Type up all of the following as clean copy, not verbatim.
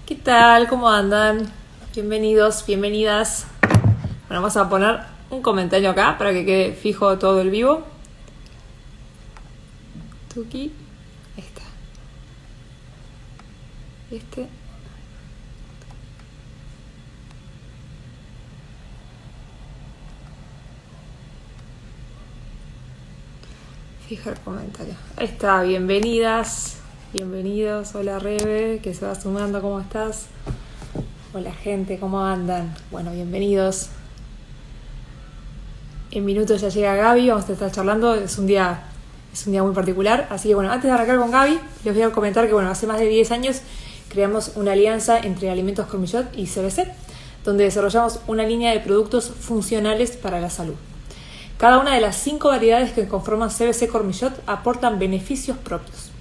¿Qué tal? ¿Cómo andan? Bienvenidos, bienvenidas. Bueno, vamos a poner un comentario acá para que quede fijo todo el vivo. Tuki. Ahí está. Este. Fija el comentario. Ahí está, bienvenidas, bienvenidos. Hola Rebe, que se va sumando, ¿cómo estás? Hola gente, ¿cómo andan? Bueno, bienvenidos. En minutos ya llega Gaby, vamos a estar charlando, es un día muy particular. Así que bueno, antes de arrancar con Gaby, les voy a comentar que bueno, hace más de 10 años creamos una alianza entre Alimentos Cormillot y CBC, donde desarrollamos una línea de productos funcionales para la salud. Cada una de las 5 variedades que conforman CBC Cormillot aportan beneficios propios,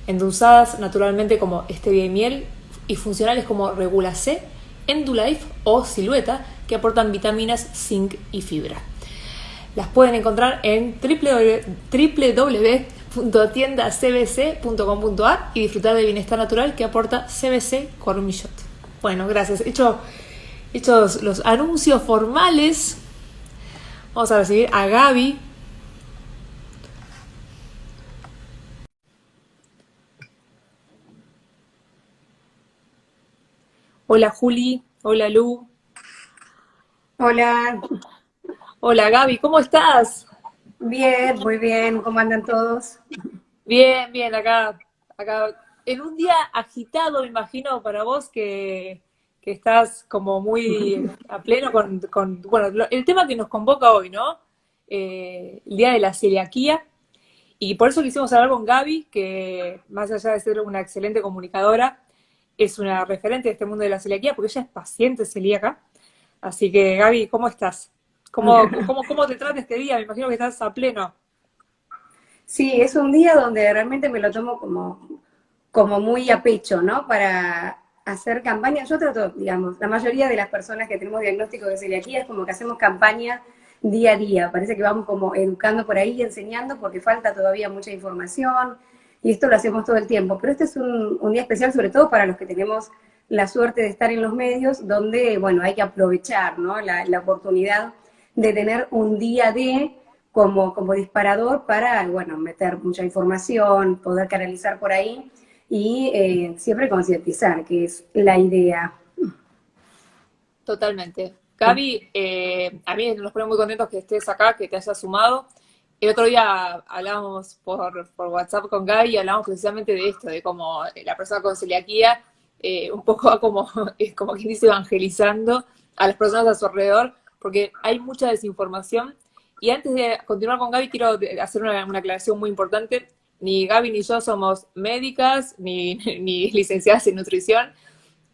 endulzadas naturalmente como stevia y miel y funcionales como Regula C, Endulife o Silueta, que aportan vitaminas, zinc y fibra. Las pueden encontrar en www.tiendacbc.com.ar y disfrutar del bienestar natural que aporta CBC Cormillot. Bueno, gracias. Hechos los anuncios formales, vamos a recibir a Gaby. Hola Juli, hola Lu. Hola, Hola Gaby, ¿cómo estás? bien, muy bien, ¿cómo andan todos? Bien, bien, acá, en un día agitado, me imagino, para vos que estás como muy a pleno bueno, el tema que nos convoca hoy, ¿no? El día de la celiaquía. Y por eso quisimos hablar con Gaby, que más allá de ser una excelente comunicadora, es una referente de este mundo de la celiaquía, porque ella es paciente celíaca. Así que Gaby, ¿cómo estás? ¿Cómo te trata este día? Me imagino que estás a pleno. Sí, es un día donde realmente me lo tomo como muy a pecho, ¿no? Para hacer campaña. Yo trato, digamos, la mayoría de las personas que tenemos diagnóstico de celiaquía es como que hacemos campaña día a día. Parece que vamos como educando por ahí y enseñando porque falta todavía mucha información y esto lo hacemos todo el tiempo. Pero este es un día especial sobre todo para los que tenemos la suerte de estar en los medios donde, bueno, hay que aprovechar, ¿no? La oportunidad de tener un día como disparador para, bueno, meter mucha información, poder canalizar por ahí y siempre concientizar, que es la idea. Totalmente. Gaby, a mí nos pone muy contentos que estés acá, que te hayas sumado. El otro día hablábamos por WhatsApp con Gaby y hablamos precisamente de esto, de cómo la persona con celiaquía un poco va como, es como quien dice, evangelizando a las personas a su alrededor, porque hay mucha desinformación. Y antes de continuar con Gaby, quiero hacer una aclaración muy importante. Ni Gaby ni yo somos médicas, ni licenciadas en nutrición,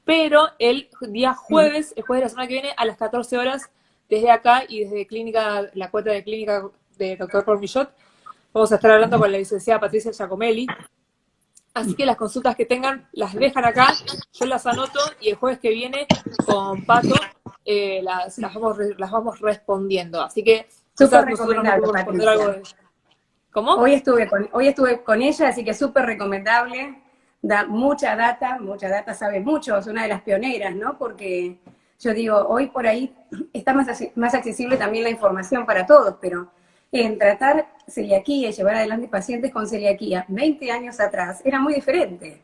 pero el día jueves, el jueves de la semana que viene, a las 14 horas, desde acá y desde clínica, la cuenta de clínica de Dr. Cormillot, vamos a estar hablando con la licenciada Patricia Giacomelli. Así que las consultas que tengan las dejan acá, yo las anoto y el jueves que viene con Pato las vamos respondiendo. Así que Súper quizás nosotros no recomendable, podemos responder algo Patricia. de... ¿Cómo? Hoy estuve con ella, así que súper recomendable. Da mucha data, sabe mucho, es una de las pioneras, ¿no? Porque yo digo, hoy por ahí está más accesible también la información para todos, pero en tratar celiaquía y llevar adelante pacientes con celiaquía 20 años atrás era muy diferente.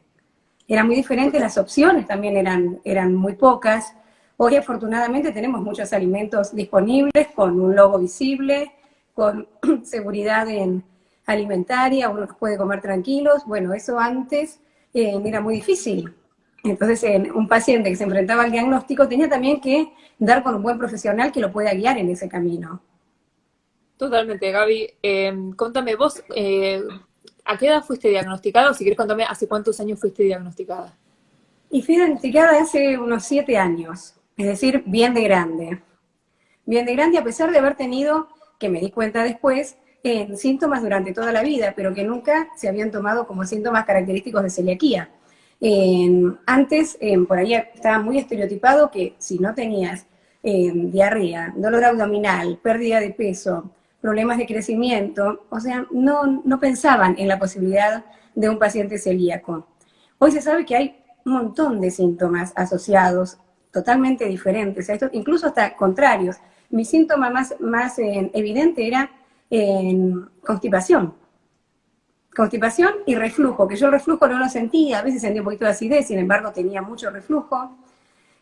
Era muy diferente, las opciones también eran muy pocas. Hoy afortunadamente tenemos muchos alimentos disponibles con un logo visible, con seguridad alimentaria, uno los puede comer tranquilos. Bueno, eso antes era muy difícil. Entonces, un paciente que se enfrentaba al diagnóstico tenía también que dar con un buen profesional que lo pueda guiar en ese camino. Totalmente, Gaby. Contame, vos, ¿a qué edad fuiste diagnosticada? O si querés contarme, ¿hace cuántos años fuiste diagnosticada? Y fui diagnosticada hace unos 7 años, es decir, bien de grande. Bien de grande, a pesar de haber tenido, que me di cuenta después, síntomas durante toda la vida, pero que nunca se habían tomado como síntomas característicos de celiaquía. Antes, por ahí estaba muy estereotipado que si no tenías diarrea, dolor abdominal, pérdida de peso, problemas de crecimiento, o sea, no pensaban en la posibilidad de un paciente celíaco. Hoy se sabe que hay un montón de síntomas asociados, totalmente diferentes, incluso hasta contrarios. Mi síntoma más evidente era constipación. Constipación y reflujo, que yo el reflujo no lo sentía, a veces sentía un poquito de acidez, sin embargo tenía mucho reflujo,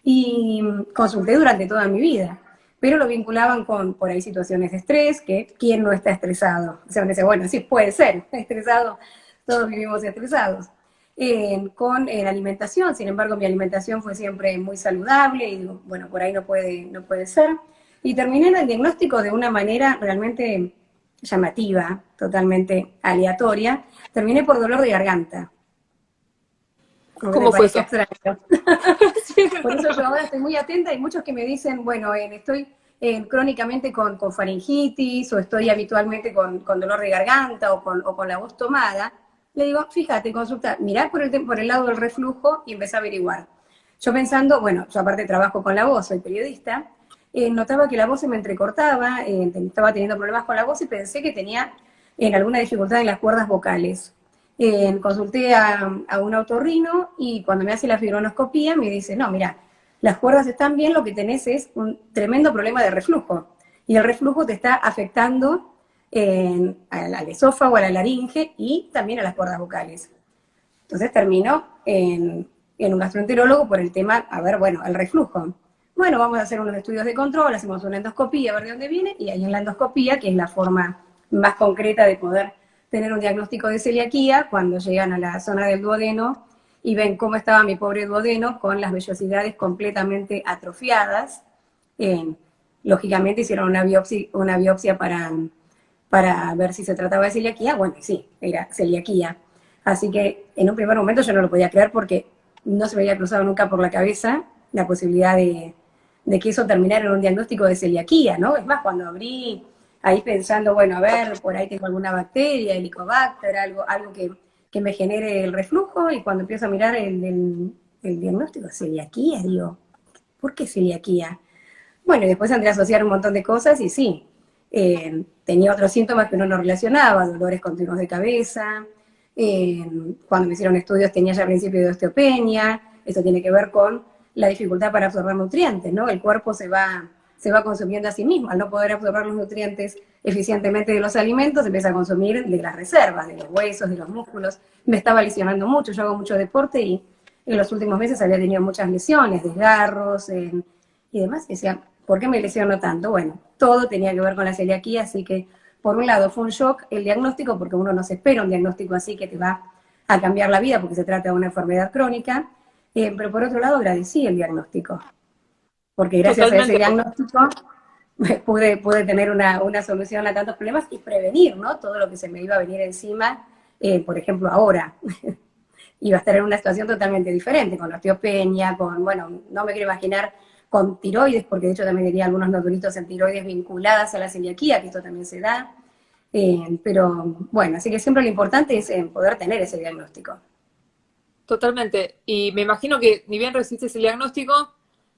y consulté durante toda mi vida, pero lo vinculaban con, por ahí, situaciones de estrés, que ¿quién no está estresado? O sea, me dice, bueno, sí, puede ser, estresado, todos vivimos estresados. Con la alimentación, sin embargo, mi alimentación fue siempre muy saludable, y digo, bueno, por ahí no puede ser. Y terminé en el diagnóstico de una manera realmente llamativa, totalmente aleatoria. Terminé por dolor de garganta. Aunque te ¿Cómo fue parezca eso? extraño. Por eso yo ahora estoy muy atenta. Hay muchos que me dicen, bueno, estoy crónicamente con faringitis, o estoy habitualmente con dolor de garganta, o con la voz tomada. Le digo, fíjate, consulta, mirá por el lado del reflujo y empecé a averiguar. Yo pensando, bueno, yo aparte trabajo con la voz, soy periodista, notaba que la voz se me entrecortaba, estaba teniendo problemas con la voz y pensé que tenía alguna dificultad en las cuerdas vocales. Consulté a un otorrino y cuando me hace la fibronoscopía me dice, no, mira, las cuerdas están bien, lo que tenés es un tremendo problema de reflujo. Y el reflujo te está afectando al esófago, a la laringe y también a las cuerdas vocales. Entonces terminó en un gastroenterólogo por el tema, a ver, bueno, el reflujo. Bueno, vamos a hacer unos estudios de control, hacemos una endoscopía, a ver de dónde viene, y ahí en la endoscopía, que es la forma más concreta de poder tener un diagnóstico de celiaquía, cuando llegan a la zona del duodeno y ven cómo estaba mi pobre duodeno con las vellosidades completamente atrofiadas. Lógicamente hicieron una biopsia para ver si se trataba de celiaquía. Bueno, sí, era celiaquía. Así que en un primer momento yo no lo podía creer porque no se me había cruzado nunca por la cabeza la posibilidad de que eso terminara en un diagnóstico de celiaquía, ¿no? Es más, cuando abrí ahí pensando, bueno, a ver, por ahí tengo alguna bacteria, helicobacter, algo que me genere el reflujo, y cuando empiezo a mirar el diagnóstico, celiaquía, digo, ¿por qué celiaquía? Bueno, y después entré a asociar un montón de cosas y sí, tenía otros síntomas que uno no relacionaba, dolores continuos de cabeza, cuando me hicieron estudios tenía ya principio de osteopenia, eso tiene que ver con la dificultad para absorber nutrientes, ¿no? El cuerpo se va consumiendo a sí mismo, al no poder absorber los nutrientes eficientemente de los alimentos, empieza a consumir de las reservas, de los huesos, de los músculos. Me estaba lesionando mucho, yo hago mucho deporte y en los últimos meses había tenido muchas lesiones, desgarros y demás. Y decía, ¿por qué me lesiono tanto? Bueno, todo tenía que ver con la celiaquía, así que por un lado fue un shock el diagnóstico, porque uno no se espera un diagnóstico así que te va a cambiar la vida, porque se trata de una enfermedad crónica, pero por otro lado agradecí el diagnóstico, porque gracias a ese Totalmente. diagnóstico pude tener una solución a tantos problemas y prevenir, ¿no? Todo lo que se me iba a venir encima, por ejemplo, ahora. Iba a estar en una situación totalmente diferente, con osteopenia, bueno, no me quiero imaginar con tiroides, porque de hecho también tenía algunos nodulitos en tiroides vinculadas a la celiaquía, que esto también se da. Pero bueno, así que siempre lo importante es poder tener ese diagnóstico. Totalmente. Y me imagino que ni bien recibiste ese diagnóstico,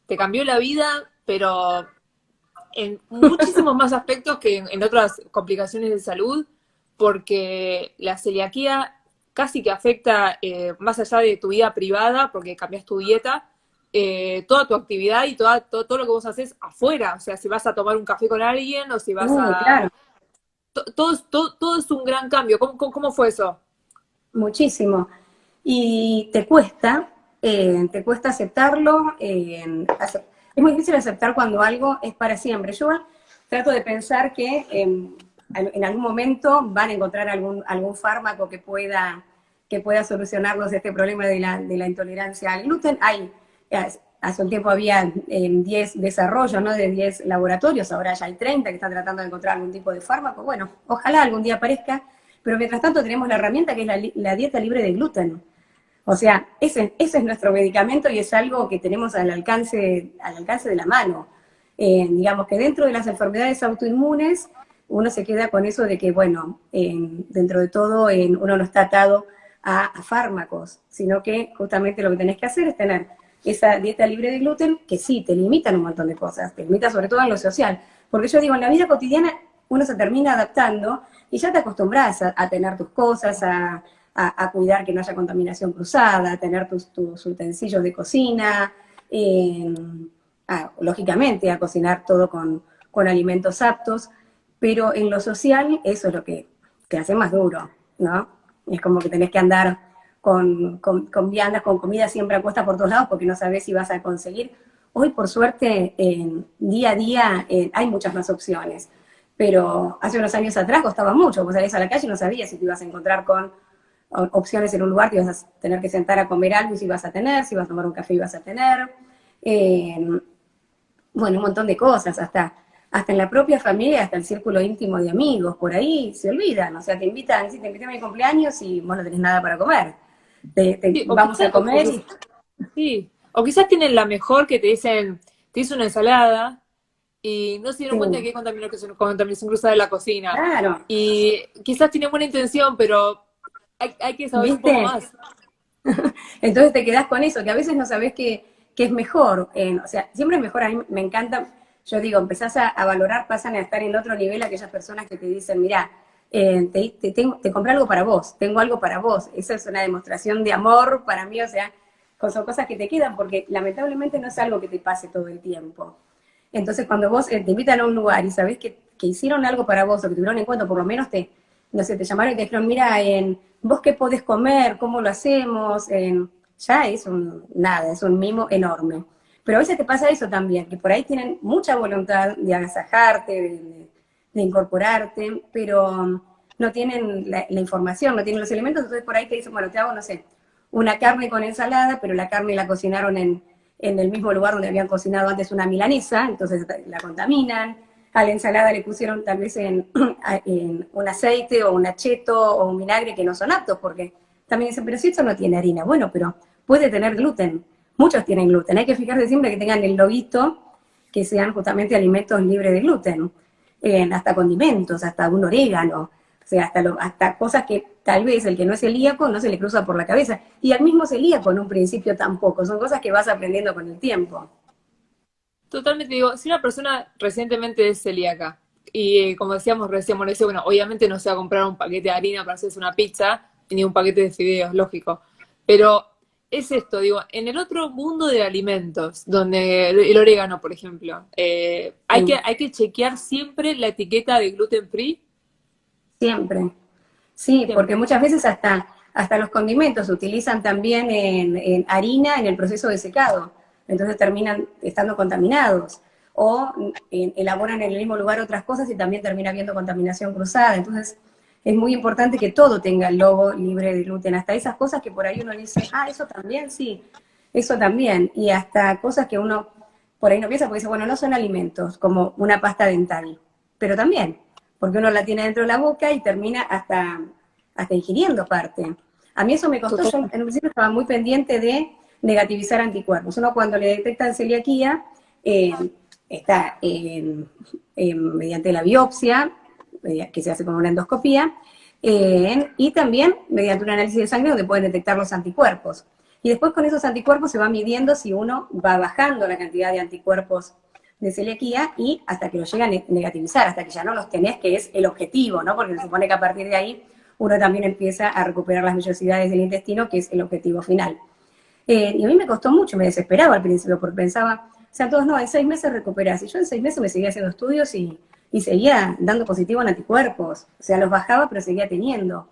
te cambió la vida, pero en muchísimos más aspectos que en otras complicaciones de salud, porque la celiaquía casi que afecta, más allá de tu vida privada, porque cambias tu dieta, toda tu actividad y todo lo que vos haces afuera. O sea, si vas a tomar un café con alguien o si vas a... Claro, Todo es un gran cambio. ¿Cómo fue eso? muchísimo. Y te cuesta aceptarlo. Es muy difícil aceptar cuando algo es para siempre. Yo trato de pensar que en algún momento van a encontrar algún fármaco que pueda solucionarnos este problema de la intolerancia al gluten. Hace un tiempo había 10 desarrollos, ¿no? De 10 laboratorios, ahora ya hay 30 que están tratando de encontrar algún tipo de fármaco. Bueno, ojalá algún día aparezca, pero mientras tanto tenemos la herramienta que es la dieta libre de gluten. O sea, ese es nuestro medicamento y es algo que tenemos al alcance de la mano. Digamos que dentro de las enfermedades autoinmunes, uno se queda con eso de que, bueno, dentro de todo uno no está atado a fármacos, sino que justamente lo que tenés que hacer es tener esa dieta libre de gluten, que sí, te limitan un montón de cosas, te limita sobre todo en lo social. Porque yo digo, en la vida cotidiana uno se termina adaptando y ya te acostumbras a tener tus cosas, a a cuidar que no haya contaminación cruzada, a tener tus utensilios de cocina, lógicamente a cocinar todo con alimentos aptos, pero en lo social eso es lo que te hace más duro, ¿no? Es como que tenés que andar con viandas, con comida siempre a cuesta por todos lados porque no sabés si vas a conseguir. Hoy, por suerte, día a día hay muchas más opciones, pero hace unos años atrás costaba mucho. Vos salías a la calle y no sabías si te ibas a encontrar con opciones en un lugar, te ibas a tener que sentar a comer algo y si ibas a tener, si ibas a tomar un café ibas a tener. Bueno, un montón de cosas, hasta en la propia familia, hasta el círculo íntimo de amigos, por ahí se olvidan, o sea, te invitan, sí, te invité a mi cumpleaños y vos no tenés nada para comer. Sí, Vamos a comer y... sí. O quizás tienen la mejor que te dicen, te hizo una ensalada y no se dieron cuenta de Sí, que hay contaminación cruzada en la cocina. claro, Y quizás tienen buena intención, pero hay que saber un poco ¿viste? más. Entonces te quedás con eso, que a veces no sabés qué es mejor. O sea, siempre es mejor, a mí me encanta, yo digo, empezás a valorar, pasan a estar en otro nivel aquellas personas que te dicen, mira, te compré algo para vos, tengo algo para vos. Esa es una demostración de amor para mí, o sea, son cosas que te quedan, porque lamentablemente no es algo que te pase todo el tiempo. Entonces, cuando vos te invitan a un lugar y sabés que hicieron algo para vos o que tuvieron en cuenta, por lo menos no sé, te llamaron y te dijeron, mira, vos qué podés comer, cómo lo hacemos, ya es nada, es un mimo enorme. Pero a veces te pasa eso también, que por ahí tienen mucha voluntad de agasajarte, de incorporarte, pero no tienen la información, no tienen los elementos, entonces por ahí te dicen, bueno, te hago, no sé, una carne con ensalada, pero la carne la cocinaron en el mismo lugar donde habían cocinado antes una milanesa, entonces la contaminan. A la ensalada le pusieron tal vez en un aceite o un acheto o un vinagre que no son aptos, porque también dicen, pero si esto no tiene harina, bueno, pero puede tener gluten. Muchos tienen gluten, hay que fijarse siempre que tengan el loguito, que sean justamente alimentos libres de gluten, hasta condimentos, hasta un orégano, o sea, hasta cosas que tal vez el que no es celíaco no se le cruza por la cabeza. Y al mismo celíaco en un principio tampoco, son cosas que vas aprendiendo con el tiempo. Totalmente digo, si una persona recientemente es celíaca y como decíamos recién, Mauricio, bueno, obviamente no se va a comprar un paquete de harina para hacerse una pizza ni un paquete de fideos, lógico. Pero es esto, digo, en el otro mundo de alimentos, donde el orégano, por ejemplo, hay que chequear siempre la etiqueta de gluten free, Siempre. Sí, porque siempre. muchas veces hasta los condimentos se utilizan también en harina en el proceso de secado, entonces terminan estando contaminados. O elaboran en el mismo lugar otras cosas y también termina habiendo contaminación cruzada. Entonces es muy importante que todo tenga el logo libre de gluten, hasta esas cosas que por ahí uno dice, ah, eso también, sí, eso también. Y hasta cosas que uno por ahí no piensa porque dice, bueno, no son alimentos, como una pasta dental, pero también, porque uno la tiene dentro de la boca y termina hasta ingiriendo parte. A mí eso me costó, yo en un principio estaba muy pendiente de negativizar anticuerpos. Uno cuando le detectan celiaquía, eh, está mediante la biopsia, que se hace con una endoscopía, y también mediante un análisis de sangre donde pueden detectar los anticuerpos. Y después con esos anticuerpos se va midiendo si uno va bajando la cantidad de anticuerpos de celiaquía y hasta que lo llegan a negativizar, hasta que ya no los tenés, que es el objetivo, ¿no? Porque se supone que a partir de ahí uno también empieza a recuperar las vellosidades del intestino, que es el objetivo final. Y a mí me costó mucho, me desesperaba al principio, porque pensaba, o sea, todos no, en 6 meses recuperás. Y yo en 6 meses me seguía haciendo estudios y seguía dando positivo en anticuerpos. O sea, los bajaba, pero seguía teniendo.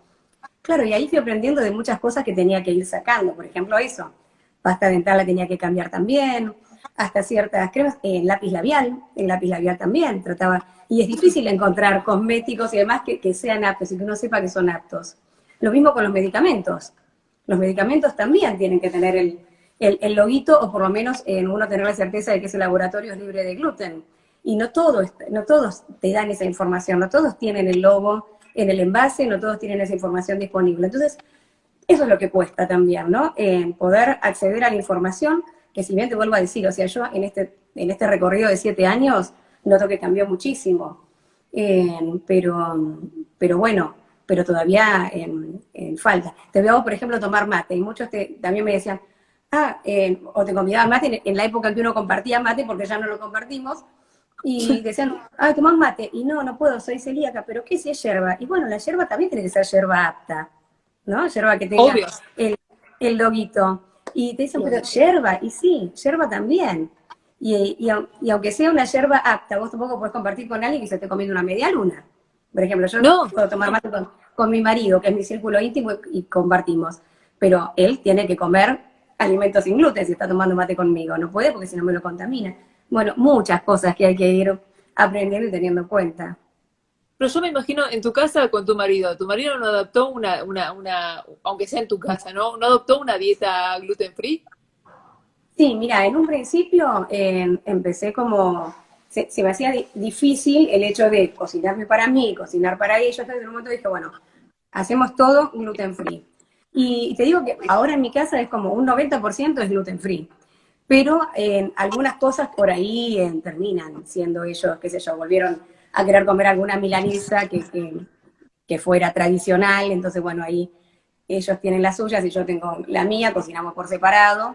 Claro, y ahí fui aprendiendo de muchas cosas que tenía que ir sacando. Por ejemplo, eso, pasta dental la tenía que cambiar también, hasta ciertas cremas, el lápiz labial también trataba. Y es difícil encontrar cosméticos y demás que sean aptos y que uno sepa que son aptos. Lo mismo con los medicamentos. Los medicamentos también tienen que tener el loguito, o por lo menos uno tener la certeza de que ese laboratorio es libre de gluten. Y no todos te dan esa información, no todos tienen el logo en el envase, no todos tienen esa información disponible. Entonces, eso es lo que cuesta también, ¿no? Poder acceder a la información, que si bien te vuelvo a decir, o sea, yo en este recorrido de 7 años noto que cambió muchísimo, pero bueno, pero todavía falta. Te veo, por ejemplo, tomar mate, y muchos también me decían, o te convidaban mate en la época en que uno compartía mate, porque ya no lo compartimos, y decían, tomás mate, y no puedo, soy celíaca, pero ¿qué si es yerba? Y bueno, la yerba también tiene que ser yerba apta, ¿no? Yerba que tenga Obvio. el, el loguito. Y te dicen, pero yerba, y sí, yerba también. Y aunque sea una yerba apta, vos tampoco podés compartir con alguien que se esté comiendo una media luna. Por ejemplo, yo No, puedo tomar mate con mi marido, que es mi círculo íntimo, y compartimos. Pero él tiene que comer alimentos sin gluten si está tomando mate conmigo. No puede porque si no me lo contamina. Bueno, muchas cosas que hay que ir aprendiendo y teniendo en cuenta. pero yo me imagino en tu casa con tu marido. Tu marido no adoptó aunque sea en tu casa, ¿no? ¿No adoptó una dieta gluten free? Sí, mira, en un principio empecé como, se me hacía difícil el hecho de cocinarme para mí, cocinar para ellos, entonces en un momento dije, bueno, hacemos todo gluten free. Y te digo que ahora en mi casa es como un 90% es gluten free, pero algunas cosas por ahí terminan siendo ellos, qué sé yo, volvieron a querer comer alguna milanesa que fuera tradicional, entonces bueno, ahí ellos tienen las suyas y yo tengo la mía, cocinamos por separado,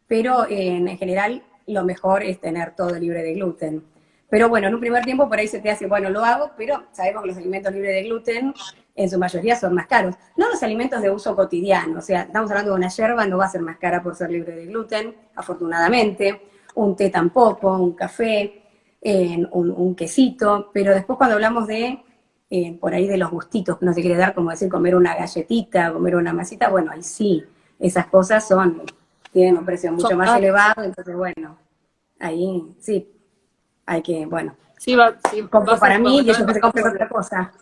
pero en general lo mejor es tener todo libre de gluten. Pero bueno, en un primer tiempo por ahí se te hace, bueno, lo hago, pero sabemos que los alimentos libres de gluten en su mayoría son más caros. No los alimentos de uso cotidiano, o sea, estamos hablando de una yerba, no va a ser más cara por ser libre de gluten, afortunadamente, un té tampoco, un café, un quesito, pero después cuando hablamos de, por ahí de los gustitos que uno se quiere dar, como decir, comer una galletita, comer una masita, bueno, ahí sí, esas cosas tienen un precio Son mucho más caros. elevado, entonces bueno, ahí sí, hay que, bueno, Si compro vas al para mí y supermercado y ellos que se pasás compren otra cosa.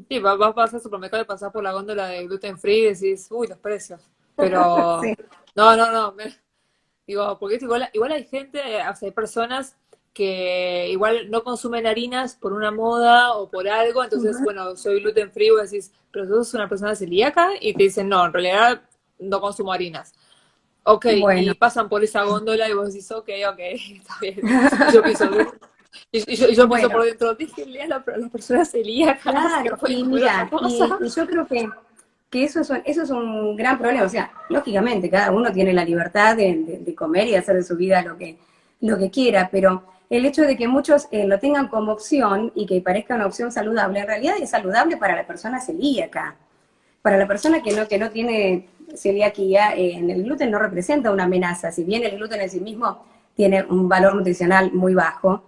sí, vas al supermercado y pasás por la góndola de gluten free y decís, uy, los precios. Pero, Sí, no, digo, porque es igual hay gente, o sea, hay personas que igual no consumen harinas por una moda o por algo, entonces, bueno, soy gluten free, vos decís, pero tú sos una persona celíaca y te dicen, no, en realidad no consumo harinas. Ok, bueno, y pasan por esa góndola y vos decís, ok, está bien. Y yo pienso, y yo pienso bueno, por dentro, déjenle a las personas celíacas que claro, pueden y comer otra mira, cosa. y yo creo que eso es un gran problema. O sea, lógicamente, cada uno tiene la libertad de comer y de hacer de su vida lo que quiera, pero el hecho de que muchos lo tengan como opción y que parezca una opción saludable, en realidad es saludable para la persona celíaca. Para la persona que no tiene celiaquía, el gluten no representa una amenaza, si bien el gluten en sí mismo tiene un valor nutricional muy bajo,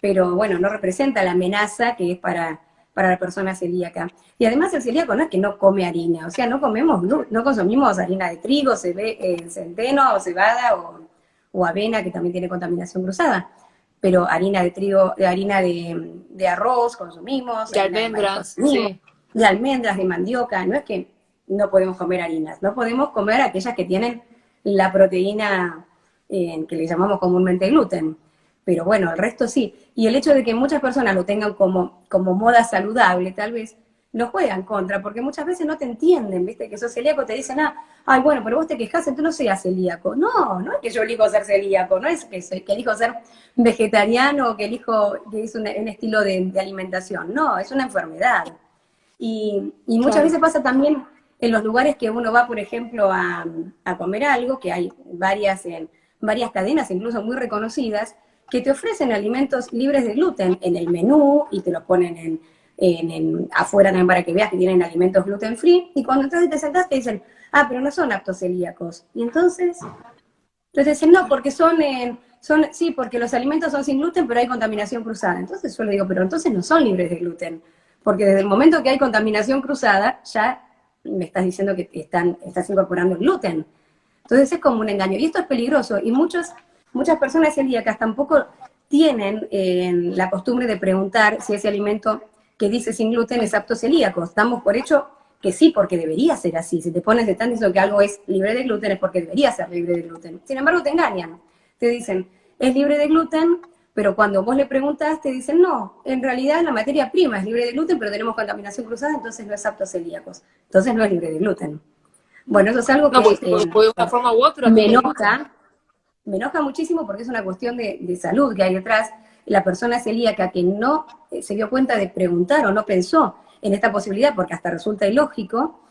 pero bueno, no representa la amenaza que es para la persona celíaca. Y además el celíaco no es que no come harina, o sea, no consumimos harina de trigo, centeno o cebada o avena, que también tiene contaminación cruzada, pero harina de trigo, harina de arroz consumimos, De harina de maíz almendras, consumimos, sí. de almendras, de mandioca, no es que no podemos comer harinas, no podemos comer aquellas que tienen la proteína que le llamamos comúnmente gluten. Pero bueno, el resto sí. Y el hecho de que muchas personas lo tengan como moda saludable, tal vez, lo juegan contra, porque muchas veces no te entienden, ¿viste? Que sos celíaco, te dicen, ay, bueno, pero vos te quejás, entonces no seas celíaco. No, no es que yo elijo ser celíaco, no es que elijo ser vegetariano o que elijo que es un estilo de alimentación. No, es una enfermedad. Y muchas Claro. veces pasa también en los lugares que uno va, por ejemplo, a comer algo, que hay varias cadenas, incluso muy reconocidas, que te ofrecen alimentos libres de gluten en el menú y te los ponen afuera también para que veas que tienen alimentos gluten free. Y cuando entras y te sentás te dicen, pero no son aptos celíacos. Y entonces dicen, no, porque sí, porque los alimentos son sin gluten, pero hay contaminación cruzada. Entonces yo le digo, pero entonces no son libres de gluten. Porque desde el momento que hay contaminación cruzada, ya me estás diciendo que estás incorporando el gluten. Entonces es como un engaño. Y esto es peligroso. Y muchas personas celíacas tampoco tienen la costumbre de preguntar si ese alimento que dice sin gluten es apto celíaco. Damos por hecho que sí, porque debería ser así. Si te pones de tan diciendo que algo es libre de gluten, es porque debería ser libre de gluten. Sin embargo, te engañan. Te dicen, es libre de gluten, pero cuando vos le preguntas, te dicen, no, en realidad la materia prima es libre de gluten, pero tenemos contaminación cruzada, entonces no es apto a celíacos. Entonces no es libre de gluten. Bueno, eso es algo No, que porque de una forma u otra me tiene gluten. enoja, me enoja muchísimo porque es una cuestión de salud que hay detrás. La persona celíaca que no se dio cuenta de preguntar o no pensó en esta posibilidad, porque hasta resulta ilógico,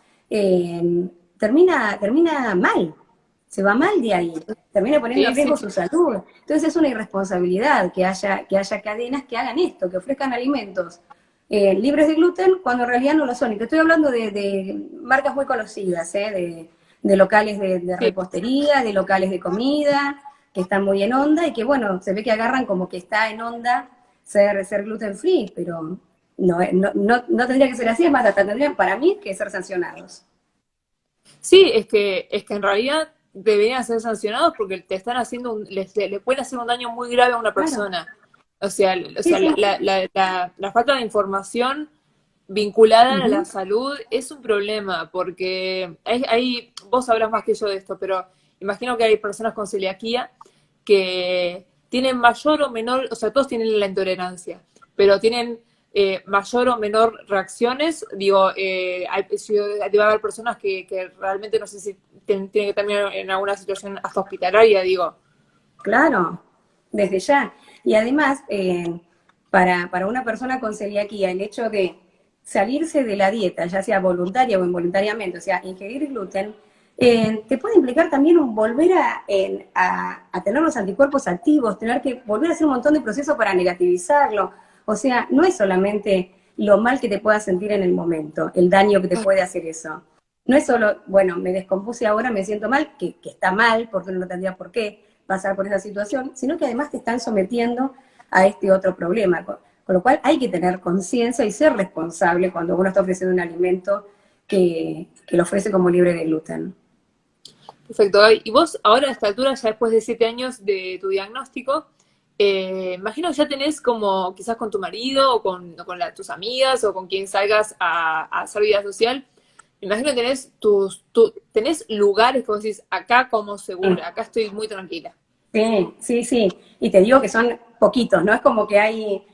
termina mal, se va mal de ahí, termina poniendo en Sí, sí. riesgo su salud. Entonces es una irresponsabilidad que haya cadenas que hagan esto, que ofrezcan alimentos libres de gluten cuando en realidad no lo son. Y te estoy hablando de marcas muy conocidas, de locales de Sí. repostería, de locales de comida, que están muy en onda y que, bueno, se ve que agarran como que está en onda ser gluten free, pero no tendría que ser así, es más, hasta tendrían para mí que ser sancionados. Sí, es que en realidad deberían ser sancionados porque te están haciendo le pueden hacer un daño muy grave a una Claro, persona. O sea, sí, sí. la falta de información vinculada a la Ujú. salud es un problema porque vos sabrás más que yo de esto, pero imagino que hay personas con celiaquía que tienen mayor o menor, o sea, todos tienen la intolerancia, pero tienen mayor o menor reacciones. Digo, debe haber personas que realmente no sé si tienen que terminar en alguna situación hasta hospitalaria, digo. Claro, desde ya. Y además, para una persona con celiaquía, el hecho de salirse de la dieta, ya sea voluntaria o involuntariamente, o sea, ingerir gluten, te puede implicar también un volver a tener los anticuerpos activos, tener que volver a hacer un montón de procesos para negativizarlo. O sea, no es solamente lo mal que te puedas sentir en el momento, el daño que te puede hacer eso. No es solo, bueno, me descompuse ahora, me siento mal, que está mal, porque uno no tendría por qué pasar por esa situación, sino que además te están sometiendo a este otro problema. Con lo cual hay que tener conciencia y ser responsable cuando uno está ofreciendo un alimento que lo ofrece como libre de gluten. Perfecto, Gaby. Y vos ahora a esta altura, ya después de 7 años de tu diagnóstico, imagino que ya tenés como quizás con tu marido o con tus amigas o con quien salgas a hacer vida social, me imagino que tenés lugares que vos decís, acá como segura, acá estoy muy tranquila. Sí, sí, sí. Y te digo que son poquitos, ¿no? Es como que hay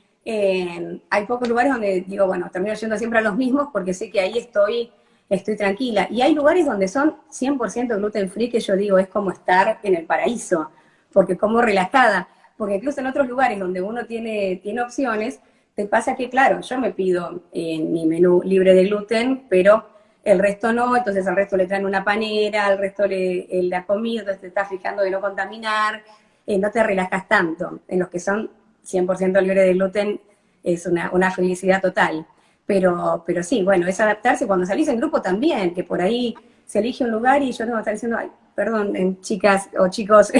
pocos lugares donde digo, bueno, termino yendo siempre a los mismos porque sé que ahí estoy tranquila. Y hay lugares donde son 100% gluten free que yo digo, es como estar en el paraíso, porque como relajada. Porque incluso en otros lugares donde uno tiene opciones, te pasa que, claro, yo me pido mi menú libre de gluten, pero el resto no, entonces al resto le traen una panera, al resto la comida, entonces te estás fijando de no contaminar, no te relajas tanto. En los que son 100% libres de gluten es una felicidad total. Pero sí, bueno, es adaptarse cuando salís en grupo también, que por ahí se elige un lugar y yo tengo que estar diciendo, ay, perdón, chicas o chicos,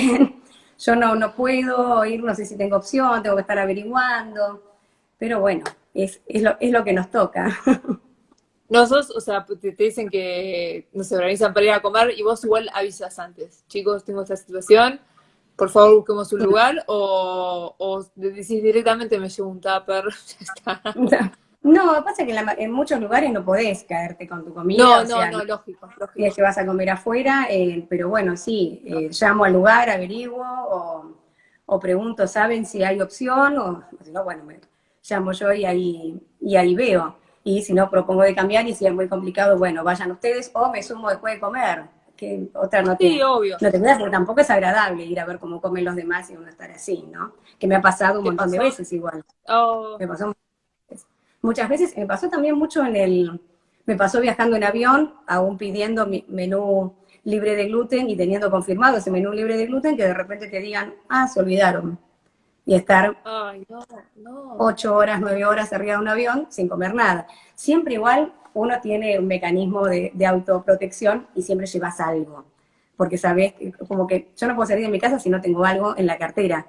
yo no puedo ir, no sé si tengo opción, tengo que estar averiguando, pero bueno, es lo que nos toca. Nosotros, o sea, te dicen que no se organizan para ir a comer y vos igual avisas antes. Chicos, tengo esta situación, por favor busquemos un lugar o decís directamente me llevo un tupper, ya está. No, pasa que en muchos lugares no podés caerte con tu comida, No, o no, sea, no, lógico, si es lógico. que vas a comer afuera, pero bueno, sí, llamo al lugar, averiguo o pregunto, ¿saben si hay opción? O si no, bueno, llamo yo y ahí veo. Y si no, propongo de cambiar y si es muy complicado, bueno, vayan ustedes o me sumo después de comer, que otra no Sí, te, obvio. no te queda, porque tampoco es agradable ir a ver cómo comen los demás y uno estar así, ¿no? Que me ha pasado un ¿Te montón de pasó? veces igual. Oh, Me pasó muchas veces. Me pasó también mucho me pasó viajando en avión, aún pidiendo mi menú libre de gluten y teniendo confirmado ese menú libre de gluten, que de repente te digan, ah, se olvidaron. Y estar ay, no, no. 8 horas, 9 horas arriba de un avión sin comer nada. Siempre igual uno tiene un mecanismo de autoprotección y siempre llevas algo. Porque sabes, como que yo no puedo salir de mi casa si no tengo algo en la cartera.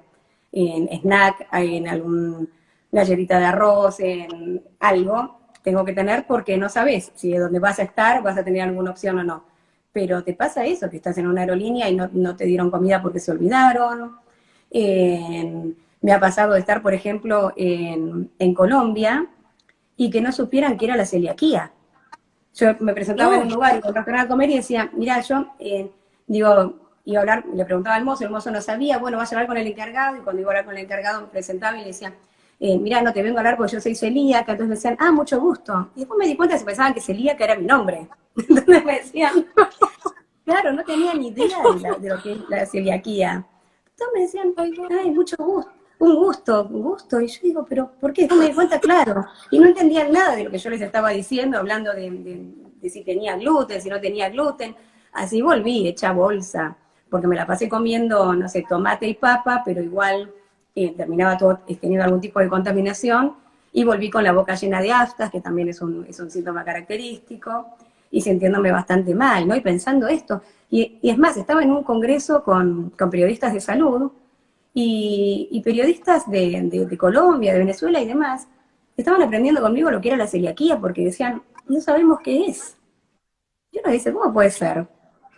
En snack, en algún galletita de arroz, en algo, tengo que tener porque no sabes si de dónde vas a estar vas a tener alguna opción o no. Pero te pasa eso, que estás en una aerolínea y no te dieron comida porque se olvidaron. Me ha pasado de estar, por ejemplo, en Colombia y que no supieran que era la celiaquía. Yo me presentaba en No, un lugar, en un restaurante a comer y decía, mira, yo, digo, iba a hablar, le preguntaba al mozo, el mozo no sabía, bueno, vas a hablar con el encargado, y cuando iba a hablar con el encargado me presentaba y le decía, mira, no te vengo a hablar porque yo soy celíaca, entonces me decían, ah, mucho gusto. Y después me di cuenta que se pensaban que celíaca era mi nombre. Entonces me decían, claro, no tenía ni idea de lo que es la celiaquía. Entonces me decían, ay, no. ay, mucho gusto, un gusto, un gusto. Y yo digo, pero ¿por qué? Después me di cuenta, claro. Y no entendían nada de lo que yo les estaba diciendo, hablando de si tenía gluten, si no tenía gluten. Así volví, hecha bolsa, porque me la pasé comiendo, no sé, tomate y papa, pero igual terminaba todo teniendo algún tipo de contaminación. y volví con la boca llena de aftas, que también es un síntoma característico, y sintiéndome bastante mal, ¿no? Y pensando esto. Y es más, estaba en un congreso con periodistas de salud y periodistas de Colombia, de Venezuela y demás, estaban aprendiendo conmigo lo que era la celiaquía, porque decían, no sabemos qué es. Y uno dice, ¿cómo puede ser?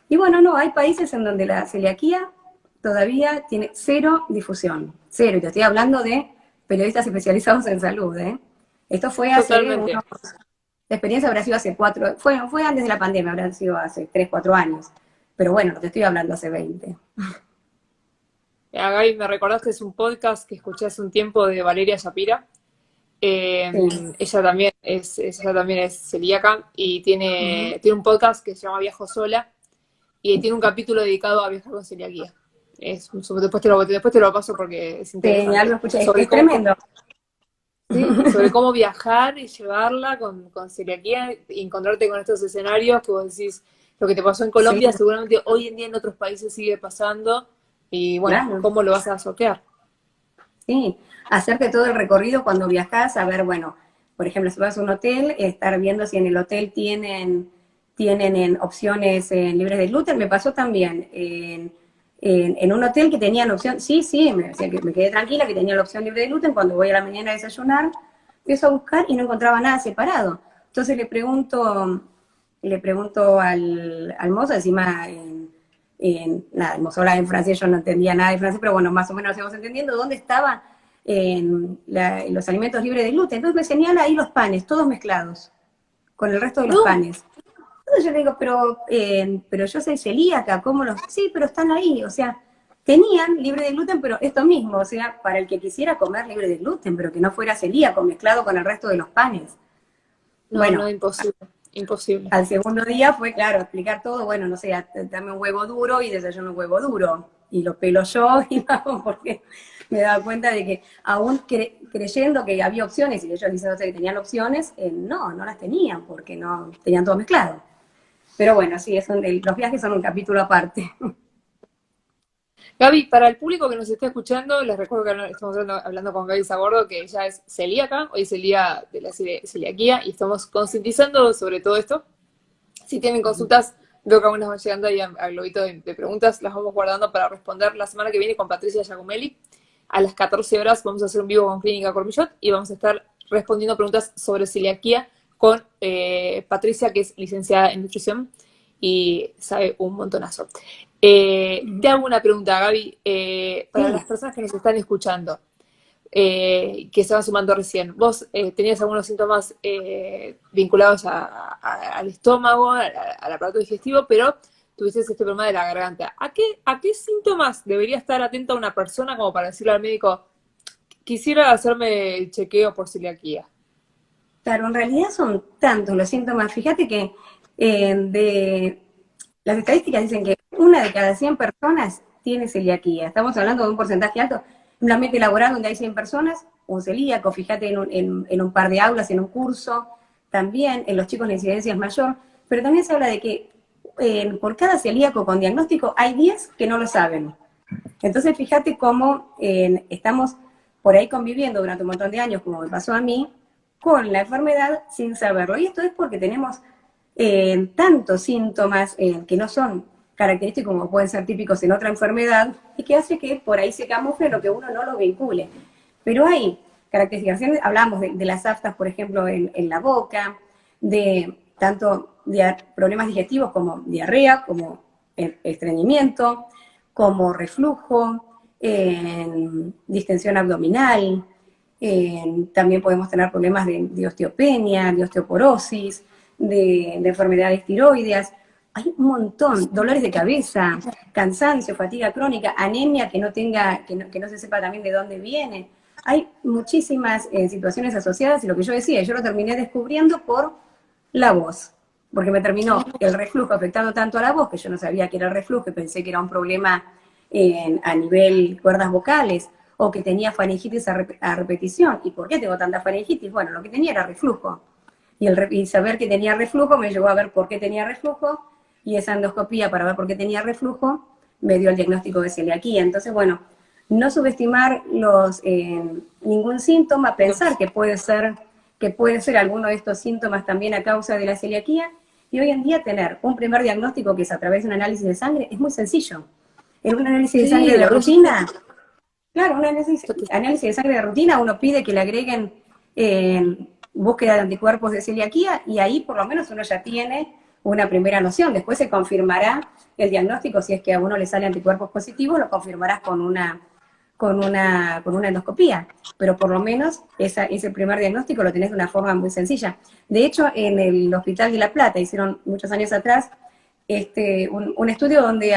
Y bueno, no, hay países en donde la celiaquía todavía tiene cero difusión, cero, y te estoy hablando de periodistas especializados en salud, ¿eh? Esto fue hace Totalmente. unos, la experiencia habrá sido hace 4, fue antes de la pandemia, habrá sido hace 3, 4 años, pero bueno, no te estoy hablando hace 20. Gaby, me recordaste, es un podcast que escuché hace un tiempo de Valeria Shapira. Sí. Ella también es celíaca y tiene un podcast que se llama Viajo Sola y tiene un capítulo dedicado a viajar con celiaquía. Después te lo paso porque es Sí, algo interesante. escuché, es tremendo. Sí, sobre cómo viajar y llevarla con celiaquía y encontrarte con estos escenarios que vos decís, lo que te pasó en Sí, Colombia, seguramente hoy en día en otros países sigue pasando y bueno, claro. ¿cómo lo vas a sortear? Sí, hacerte todo el recorrido cuando viajas, a ver, bueno, por ejemplo, si vas a un hotel, estar viendo si en el hotel tienen en opciones libres de gluten. Me pasó también en un hotel que tenían opción, sí, me decía que me quedé tranquila que tenía la opción libre de gluten. Cuando voy a la mañana a desayunar, empiezo a buscar y no encontraba nada separado. Entonces le pregunto al mozo, encima nada, el mozo hablaba en francés, yo no entendía nada de francés, pero bueno, más o menos lo íbamos entendiendo, dónde estaban los alimentos libres de gluten. Entonces me señala ahí los panes, todos mezclados, con el resto de los No, panes. Entonces yo le digo, pero yo soy celíaca, ¿cómo los...? Sí, pero están ahí, o sea, tenían libre de gluten, pero esto mismo, o sea, para el que quisiera comer libre de gluten, pero que no fuera celíaco, mezclado con el resto de los panes. no, Bueno, no, imposible, imposible. al segundo día fue, claro, explicar todo, bueno, no sé, dame un huevo duro y desayuno un huevo duro. Y lo pelo yo y vamos, porque me daba cuenta de que aún creyendo que había opciones y ellos diciendo que tenían opciones, no las tenían, porque no tenían todo mezclado. Pero bueno, sí, los viajes son un capítulo aparte. Gaby, para el público que nos esté escuchando, les recuerdo que estamos hablando con Gaby Sagordo, que ella es celíaca, hoy es el día de la celiaquía y estamos concientizando sobre todo esto. Si tienen consultas, veo que algunas van llegando ahí al globito de preguntas, las vamos guardando para responder la semana que viene con Patricia Giacomelli. A las 14 horas vamos a hacer un vivo con Clínica Cormillot y vamos a estar respondiendo preguntas sobre celiaquía con Patricia, que es licenciada en nutrición y sabe un montonazo. Te hago una pregunta, Gaby, para las Sí, personas que nos están escuchando, que se van sumando recién. ¿Vos tenías algunos síntomas vinculados al estómago, al aparato digestivo, pero tuviste este problema de la garganta? ¿A qué síntomas debería estar atenta una persona como para decirle al médico, quisiera hacerme el chequeo por celiaquía? claro, en realidad son tantos los síntomas. Fíjate que de las estadísticas dicen que 1 de cada 100 personas tiene celiaquía. Estamos hablando de un porcentaje alto. En un ambiente laboral donde hay 100 personas, un celíaco, fíjate en un par de aulas, en un curso, también en los chicos la incidencia es mayor, pero también se habla de que por cada celíaco con diagnóstico hay 10 que no lo saben. Entonces fíjate cómo estamos por ahí conviviendo durante un montón de años, como me pasó a mí, con la enfermedad sin saberlo. Y esto es porque tenemos tantos síntomas que no son característicos como pueden ser típicos en otra enfermedad y que hace que por ahí se camufle lo que uno no lo vincule. Pero hay características, hablamos de las aftas, por ejemplo, en la boca, de tanto problemas digestivos como diarrea, como estreñimiento, como reflujo, distensión abdominal, también podemos tener problemas de osteopenia, de osteoporosis, de enfermedades tiroideas. Hay un montón, dolores de cabeza, cansancio, fatiga crónica, anemia que no se sepa también de dónde viene. Hay muchísimas situaciones asociadas y lo que yo decía, yo lo terminé descubriendo por la voz, porque me terminó el reflujo afectando tanto a la voz, que yo no sabía que era el reflujo, y pensé que era un problema a nivel cuerdas vocales, o que tenía faringitis a repetición. ¿Y por qué tengo tanta faringitis? Bueno, lo que tenía era reflujo. Y saber que tenía reflujo me llevó a ver por qué tenía reflujo, y esa endoscopía para ver por qué tenía reflujo me dio el diagnóstico de celiaquía. Entonces, bueno, no subestimar ningún síntoma, pensar que puede ser alguno de estos síntomas también a causa de la celiaquía, y hoy en día tener un primer diagnóstico que es a través de un análisis de sangre es muy sencillo. En un análisis de sangre de rutina, claro, un análisis de sangre de rutina, uno pide que le agreguen búsqueda de anticuerpos de celiaquía, y ahí por lo menos uno ya tiene una primera noción. Después se confirmará el diagnóstico, si es que a uno le salen anticuerpos positivos, lo confirmarás con una endoscopía, pero por lo menos ese primer diagnóstico lo tenés de una forma muy sencilla. De hecho, en el Hospital de La Plata hicieron muchos años atrás un estudio donde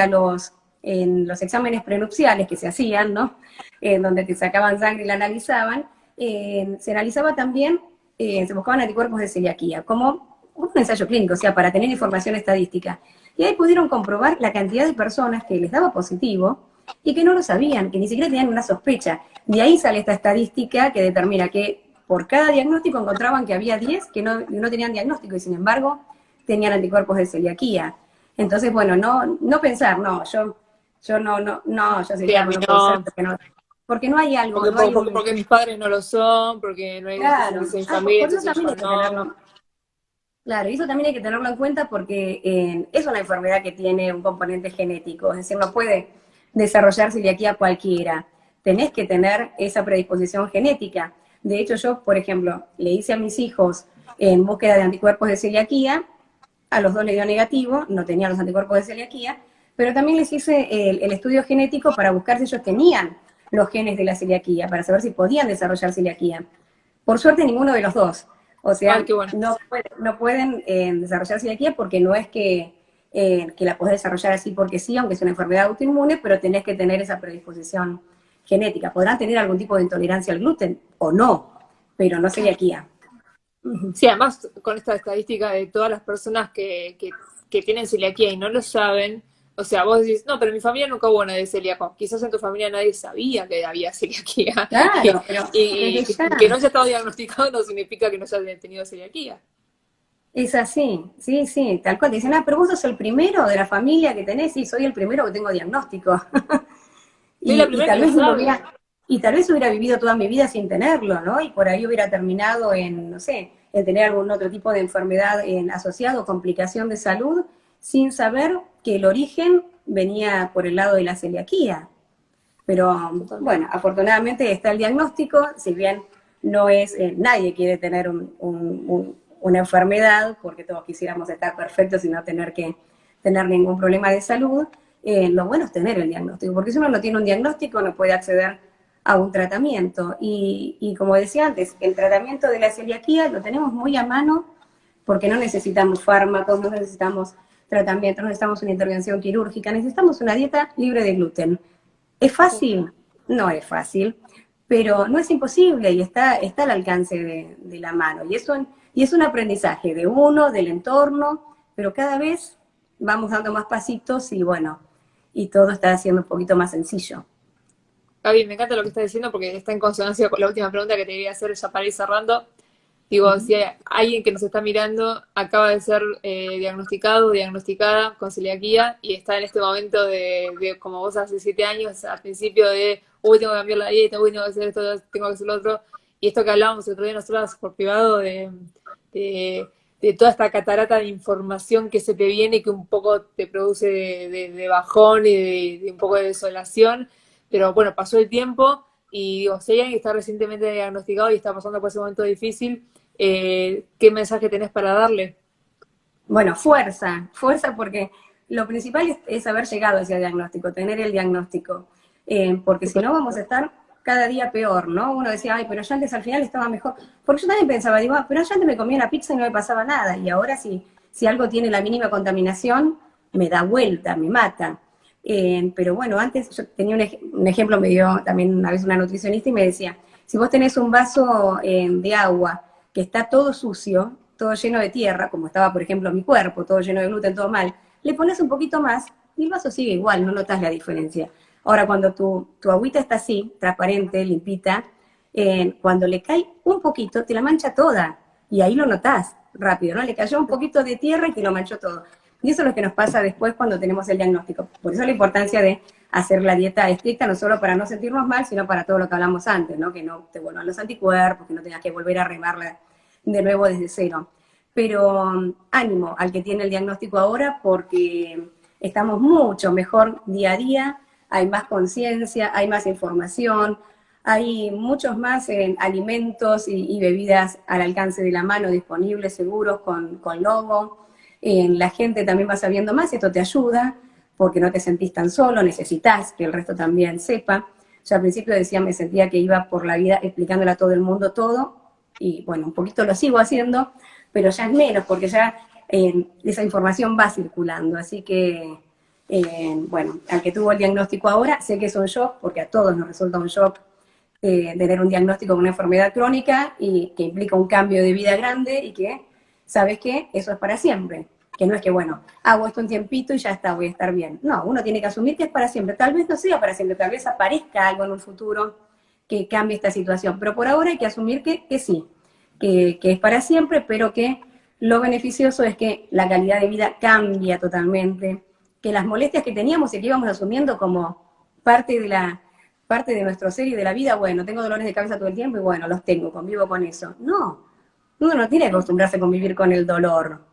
en los exámenes prenupciales que se hacían, ¿no? Donde te sacaban sangre y la analizaban, se analizaba también, se buscaban anticuerpos de celiaquía, como un ensayo clínico, o sea, para tener información estadística. Y ahí pudieron comprobar la cantidad de personas que les daba positivo y que no lo sabían, que ni siquiera tenían una sospecha. De ahí sale esta estadística que determina que por cada diagnóstico encontraban que había 10 que no tenían diagnóstico y sin embargo tenían anticuerpos de celiaquía. Entonces, bueno, no pensar, no, yo celíaco no puedo ser, porque no hay algo, porque mis padres no lo son, porque no hay claro. en familia, Por eso entonces también yo hay que no. tenerlo. Claro, y eso también hay que tenerlo en cuenta porque es una enfermedad que tiene un componente genético, es decir, no puede desarrollar celiaquía cualquiera. Tenés que tener esa predisposición genética. De hecho, yo, por ejemplo, le hice a mis hijos en búsqueda de anticuerpos de celiaquía, a los dos le dio negativo, no tenían los anticuerpos de celiaquía, pero también les hice el estudio genético para buscar si ellos tenían los genes de la celiaquía, para saber si podían desarrollar celiaquía. Por suerte, ninguno de los dos. O sea, Ay, qué bueno. no pueden desarrollar celiaquía porque no es que la podés desarrollar así porque sí, aunque es una enfermedad autoinmune, pero tenés que tener esa predisposición genética. Podrán tener algún tipo de intolerancia al gluten o no, pero no celiaquía. Sí, además con esta estadística de todas las personas que tienen celiaquía y no lo saben, o sea, vos decís, no, pero en mi familia nunca hubo nadie celíaco. Quizás en tu familia nadie sabía que había celiaquía. Claro, pero Y desde ya. que no haya estado diagnosticado no significa que no haya tenido celiaquía. Es así, sí, tal cual. Te dicen, pero vos sos el primero de la familia que tenés, sí, soy el primero que tengo diagnóstico. Soy la Y primera que tal lo vez sabe. hubiera vivido toda mi vida sin tenerlo, ¿no? Y por ahí hubiera terminado en, no sé, en tener algún otro tipo de enfermedad asociado, complicación de salud, sin saber que el origen venía por el lado de la celiaquía. Pero Totalmente. bueno, afortunadamente está el diagnóstico, si bien no es, nadie quiere tener una enfermedad, porque todos quisiéramos estar perfectos y no tener que tener ningún problema de salud, lo bueno es tener el diagnóstico, porque si uno no tiene un diagnóstico no puede acceder a un tratamiento. Y como decía antes, el tratamiento de la celiaquía lo tenemos muy a mano porque no necesitamos fármacos, no necesitamos tratamiento, no necesitamos una intervención quirúrgica, necesitamos una dieta libre de gluten. ¿Es fácil? No es fácil, pero no es imposible y está al alcance de la mano. Y es un aprendizaje de uno, del entorno, pero cada vez vamos dando más pasitos y bueno, y todo está siendo un poquito más sencillo. Gaby, me encanta lo que estás diciendo porque está en consonancia con la última pregunta que te quería hacer ya para ir cerrando. Digo, si hay alguien que nos está mirando acaba de ser diagnosticado o diagnosticada con celiaquía y está en este momento como vos hace 7 años, al principio de, uy, tengo que cambiar la dieta, uy, tengo que hacer esto, tengo que hacer lo otro, y esto que hablábamos el otro día nosotros por privado de toda esta catarata de información que se te viene, que un poco te produce de bajón y de un poco de desolación, pero bueno, pasó el tiempo y digo, si hay alguien que está recientemente diagnosticado y está pasando por ese momento difícil, ¿qué mensaje tenés para darle? Bueno, fuerza porque lo principal es haber llegado a ese diagnóstico, tener el diagnóstico, porque si no vamos a estar cada día peor, ¿no? Uno decía, ay, pero yo antes al final estaba mejor, porque yo también pensaba, digo, pero yo antes me comía una pizza y no me pasaba nada, y ahora si algo tiene la mínima contaminación, me da vuelta, me mata. Pero bueno, antes yo tenía un ejemplo, me dio también una vez una nutricionista y me decía, si vos tenés un vaso de agua que está todo sucio, todo lleno de tierra, como estaba, por ejemplo, mi cuerpo, todo lleno de gluten, todo mal, le pones un poquito más y el vaso sigue igual, no notas la diferencia. Ahora, cuando tu agüita está así, transparente, limpita, cuando le cae un poquito, te la mancha toda, y ahí lo notás rápido, ¿no? Le cayó un poquito de tierra y te lo manchó todo. Y eso es lo que nos pasa después cuando tenemos el diagnóstico. Por eso la importancia de hacer la dieta estricta, no solo para no sentirnos mal, sino para todo lo que hablamos antes, ¿no? Que no te vuelvan los anticuerpos, que no tengas que volver a remarla de nuevo desde cero. Pero ánimo al que tiene el diagnóstico ahora, porque estamos mucho mejor día a día, hay más conciencia, hay más información, hay muchos más alimentos y bebidas al alcance de la mano, disponibles, seguros, con logo. La gente también va sabiendo más y esto te ayuda, porque no te sentís tan solo, necesitas que el resto también sepa. Yo al principio decía, me sentía que iba por la vida explicándole a todo el mundo todo, y bueno, un poquito lo sigo haciendo, pero ya es menos, porque ya esa información va circulando. Así que, bueno, al que tuvo el diagnóstico ahora, sé que es un shock, porque a todos nos resulta un shock tener un diagnóstico de una enfermedad crónica y que implica un cambio de vida grande y que, ¿sabes qué? Eso es para siempre. Que no es que, bueno, hago esto un tiempito y ya está, voy a estar bien. No, uno tiene que asumir que es para siempre. Tal vez no sea para siempre, tal vez aparezca algo en un futuro que cambie esta situación. Pero por ahora hay que asumir que sí, que es para siempre, pero que lo beneficioso es que la calidad de vida cambia totalmente, que las molestias que teníamos y que íbamos asumiendo como parte de nuestro ser y de la vida, bueno, tengo dolores de cabeza todo el tiempo y bueno, los tengo, convivo con eso. No, uno no tiene que acostumbrarse a convivir con el dolor.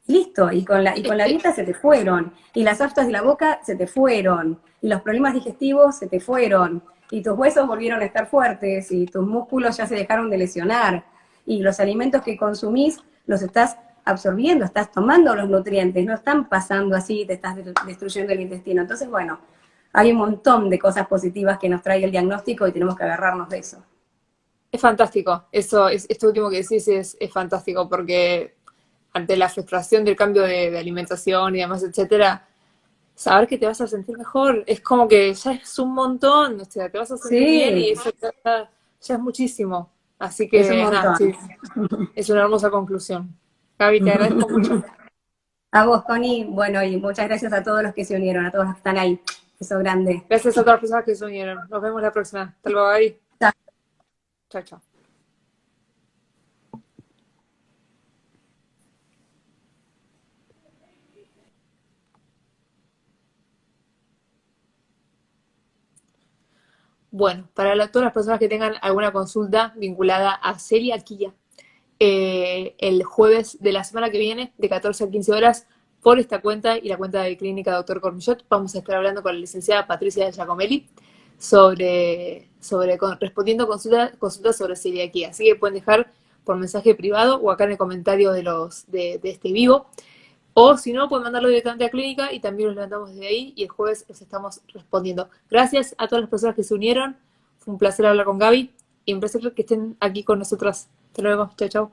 Listo, y con la dieta se te fueron, y las aftas de la boca se te fueron, y los problemas digestivos se te fueron, y tus huesos volvieron a estar fuertes, y tus músculos ya se dejaron de lesionar, y los alimentos que consumís los estás absorbiendo, estás tomando los nutrientes, no están pasando así, te estás destruyendo el intestino. Entonces, bueno, hay un montón de cosas positivas que nos trae el diagnóstico y tenemos que agarrarnos de eso. Es fantástico, eso, esto último que decís es fantástico, porque ante la frustración del cambio de alimentación y demás, etcétera, saber que te vas a sentir mejor es como que ya es un montón, o sea, te vas a sentir bien y Sí, eso ya es muchísimo. Así es un que nada, montón. sí, es una hermosa conclusión. Gaby, te agradezco mucho. A vos, Connie, bueno, y muchas gracias a todos los que se unieron, a todos los que están ahí. Beso grande. Gracias a todas las personas que se unieron. Nos vemos la próxima. Hasta luego, Gaby. Chao. Chao, chao. Bueno, para todas las personas que tengan alguna consulta vinculada a celiaquía, el jueves de la semana que viene, de 14 a 15 horas, por esta cuenta y la cuenta de Clínica Doctor Cormillot, vamos a estar hablando con la licenciada Patricia Giacomelli respondiendo consultas sobre celiaquía. Así que pueden dejar por mensaje privado o acá en el comentario de este vivo. O si no, pueden mandarlo directamente a Clínica y también los levantamos desde ahí y el jueves los estamos respondiendo. Gracias a todas las personas que se unieron. Fue un placer hablar con Gaby y un placer que estén aquí con nosotras. Hasta luego. Chao, chao.